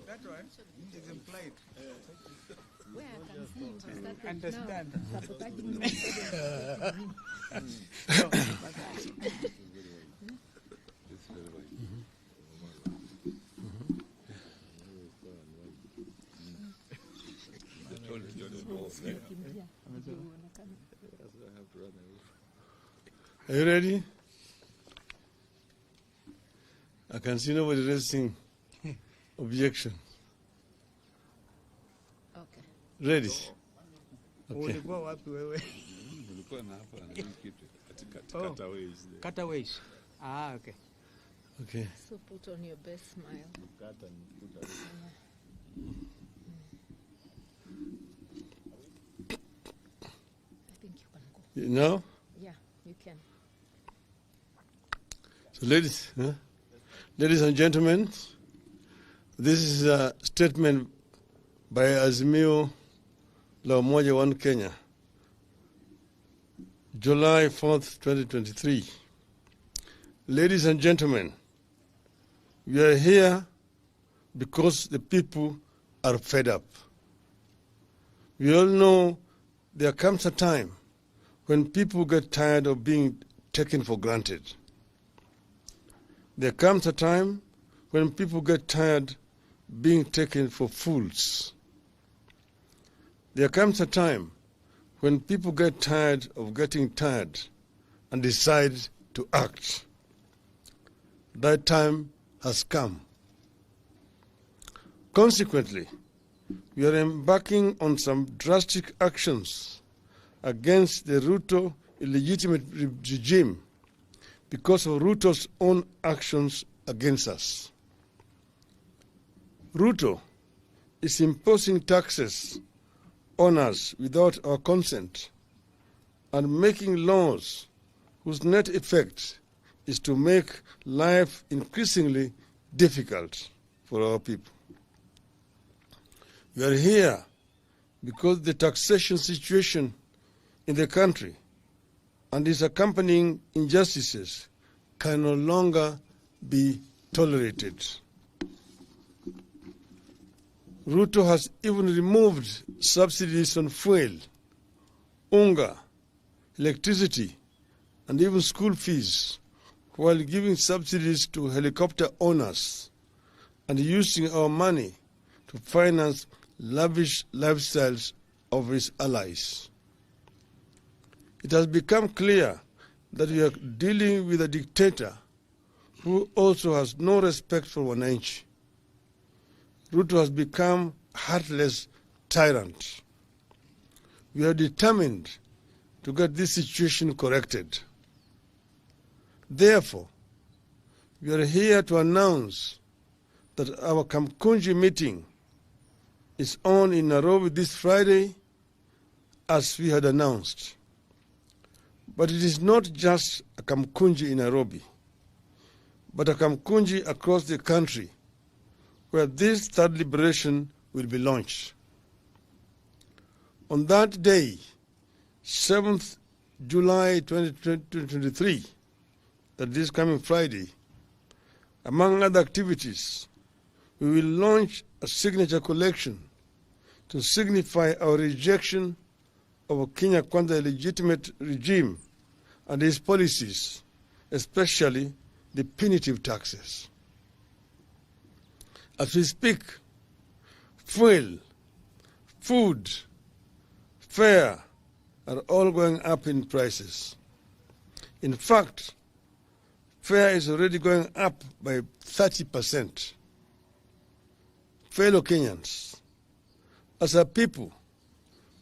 That one is implied. Where I can see you have started Understand. now sabotaging my Are you ready? I can see nobody raising objection. Okay. Ready? Okay. Ulikuwa wapi wewe? Cutaways. Ah, okay. Okay. So put on your best smile. I think you can go. Now? Yeah, you can. So ladies and gentlemen, this is a statement by Azimio la Umoja One Kenya, July 4th, 2023. Ladies and gentlemen, we are here because the people are fed up. We all know there comes a time when people get tired of being taken for granted. There comes a time when people get tired being taken for fools. There comes a time when people get tired of getting tired and decide to act. That time has come. Consequently, we are embarking on some drastic actions against the Ruto illegitimate regime because of Ruto's own actions against us. Ruto is imposing taxes on us without our consent and making laws whose net effect is to make life increasingly difficult for our people. We are here because the taxation situation in the country and its accompanying injustices can no longer be tolerated. Ruto has even removed subsidies on fuel, unga, electricity, and even school fees, while giving subsidies to helicopter owners and using our money to finance lavish lifestyles of his allies. It has become clear that we are dealing with a dictator who also has no respect for wananchi. Ruto has become a heartless tyrant. We are determined to get this situation corrected. Therefore, we are here to announce that our Kamkunji meeting is on in Nairobi this Friday, as we had announced. But it is not just a Kamkunji in Nairobi, but a Kamkunji across the country, where this third liberation will be launched. On that day, 7th July 2023, that this coming Friday, among other activities, we will launch a signature collection to signify our rejection of Kenya Kwanza illegitimate regime and its policies, especially the punitive taxes. As we speak, fuel, food, fare are all going up in prices. In fact, fare is already going up by 30%. Fellow Kenyans, as a people,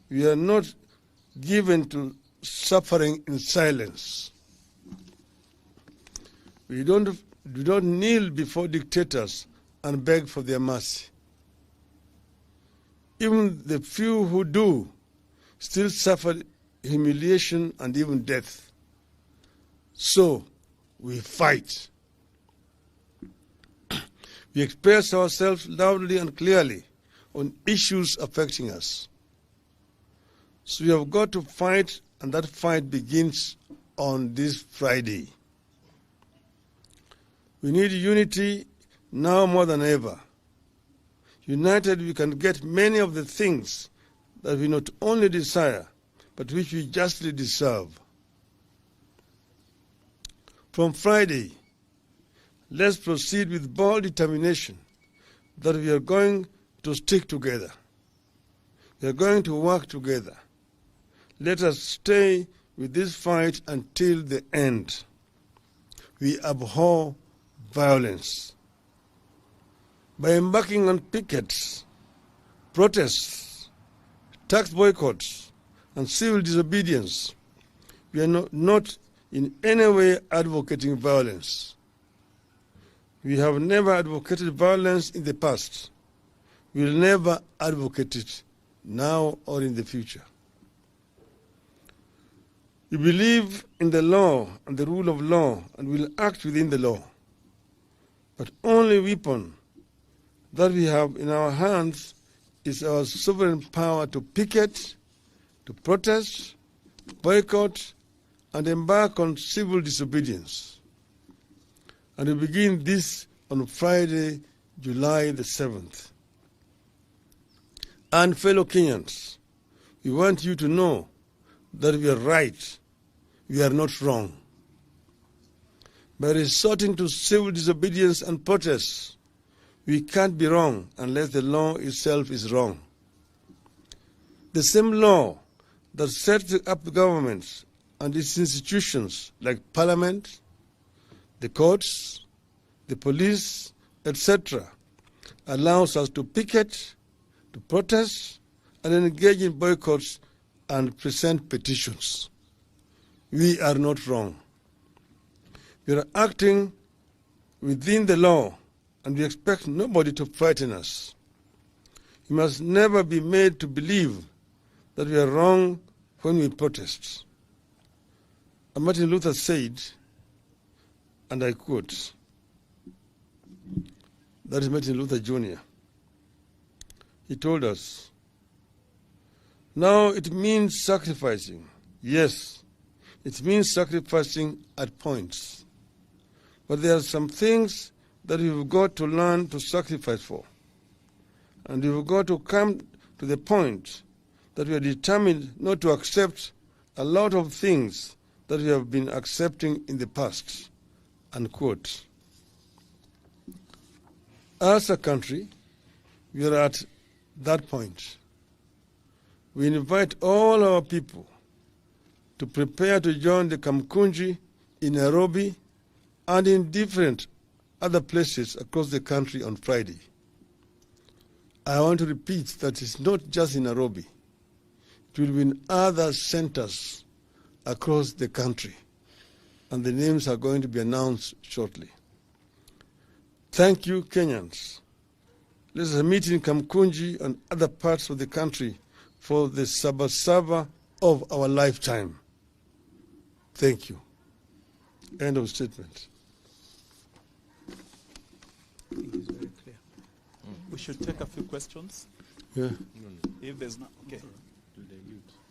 we are not given to suffering in silence. We don't kneel before dictators and beg for their mercy. Even the few who do still suffer humiliation and even death. So we fight. We express ourselves loudly and clearly on issues affecting us. So we have got to fight, and that fight begins on this Friday. We need unity now more than ever, United, we can get many of the things that we not only desire, but which we justly deserve. From Friday, let's proceed with bold determination that we are going to stick together. We are going to work together. Let us stay with this fight until the end. We abhor violence. By embarking on pickets, protests, tax boycotts, and civil disobedience, we are not in any way advocating violence. We have never advocated violence in the past. We will never advocate it now or in the future. We believe in the law and the rule of law and will act within the law. But only weapon that we have in our hands is our sovereign power to picket, to protest, boycott, and embark on civil disobedience. And we begin this on Friday, July the 7th. And fellow Kenyans, we want you to know that we are right, we are not wrong. By resorting to civil disobedience and protests, we can't be wrong unless the law itself is wrong. The same law that sets up the governments and its institutions like parliament, the courts, the police, etc., allows us to picket, to protest, and engage in boycotts and present petitions. We are not wrong. We are acting within the law, and we expect nobody to frighten us. We must never be made to believe that we are wrong when we protest. And Martin Luther said, and I quote, that is Martin Luther Jr. He told us, now it means sacrificing. Yes, it means sacrificing at points. But there are some things that we've got to learn to sacrifice for. And we've got to come to the point that we are determined not to accept a lot of things that we have been accepting in the past. Unquote. As a country, we are at that point. We invite all our people to prepare to join the Kamkunji in Nairobi and in different other places across the country on Friday. I want to repeat that it's not just in Nairobi. It will be in other centers across the country, and the names are going to be announced shortly. Thank you, Kenyans. Let us meet in Kamkunji and other parts of the country for the Sabasaba of our lifetime. Thank you. End of statement. It is very clear. We should take a few questions. Yeah. If there's not, okay.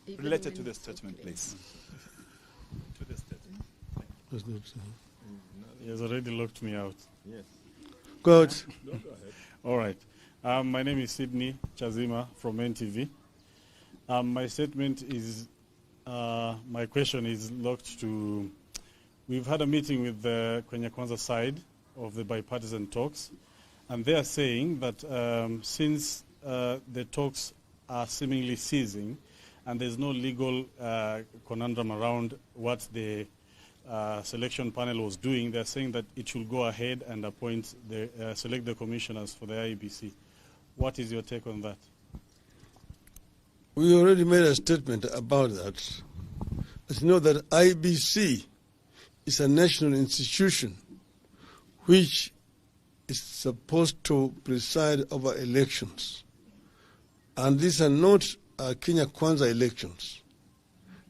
Even Related to when the it's statement, okay. please. To the statement. That's not so. He has already locked me out. Go ahead. All right. My name is Sydney Chazima from NTV. My statement is, my question is locked to, we've had a meeting with the Kenya Kwanza side of the bipartisan talks, and they are saying that since the talks are seemingly ceasing, and there's no legal conundrum around what the selection panel was doing, they're saying that it should go ahead and appoint select the commissioners for the IEBC. What is your take on that? We already made a statement about that. As you know, that IEBC is a national institution which is supposed to preside over elections. And these are not Kenya Kwanza elections.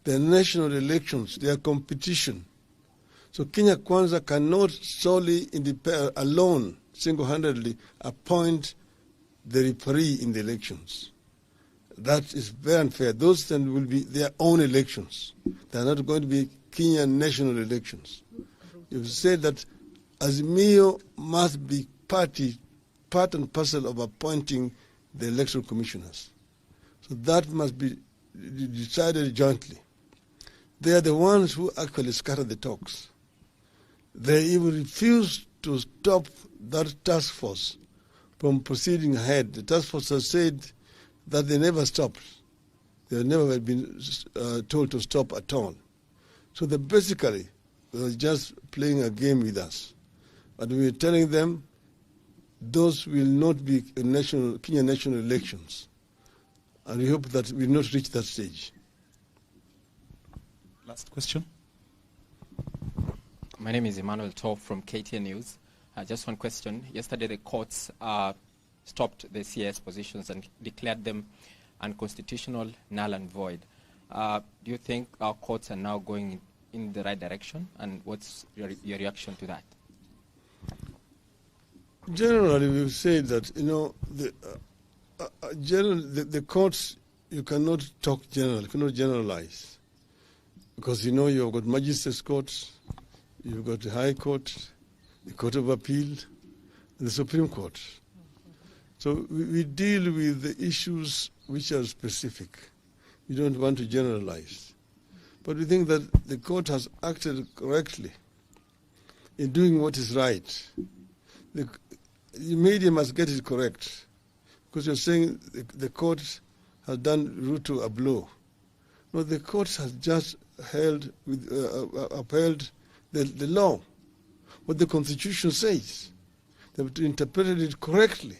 They're national elections. They are competition. So Kenya Kwanza cannot solely, alone, single-handedly appoint the referee in the elections. That is very unfair. Those then will be their own elections. They are not going to be Kenya national elections. You've said that Azimio must be party part and parcel of appointing the electoral commissioners. So that must be decided jointly. They are the ones who actually scatter the talks. They even refuse to stop that task force from proceeding ahead. The task force has said that they never stopped. They have never been told to stop at all. So they basically were just playing a game with us. But we are telling them those will not be Kenya national elections. And we hope that we will not reach that stage. Last question. My name is Emmanuel Tov from KTN News. Just one question. Yesterday, the courts stopped the CS positions and declared them unconstitutional, null and void. Do you think our courts are now going in the right direction? And what's your reaction to that? Generally, we've said that, the courts, you cannot talk general, you cannot generalize. Because, you've got magistrates' courts, you've got the High Court, the Court of Appeal, and the Supreme Court. So we deal with the issues which are specific. We don't want to generalize. But we think that the court has acted correctly in doing what is right. The media must get it correct, because you're saying the court has done Ruto a blow. No, the court has just upheld the law, what the Constitution says. They've interpreted it correctly.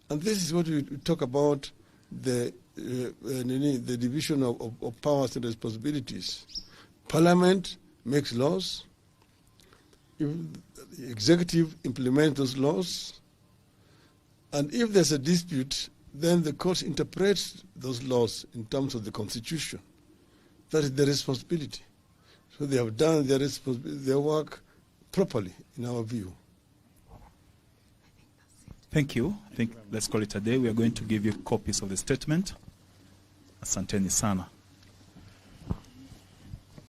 And this is what we talk about, the division of powers and responsibilities. Parliament makes laws. The executive implements those laws. And if there's a dispute, then the court interprets those laws in terms of the Constitution. That is their responsibility. So they have done their work properly, in our view. Thank you. I think let's call it a day. We are going to give you copies of the statement. Asanteni sana.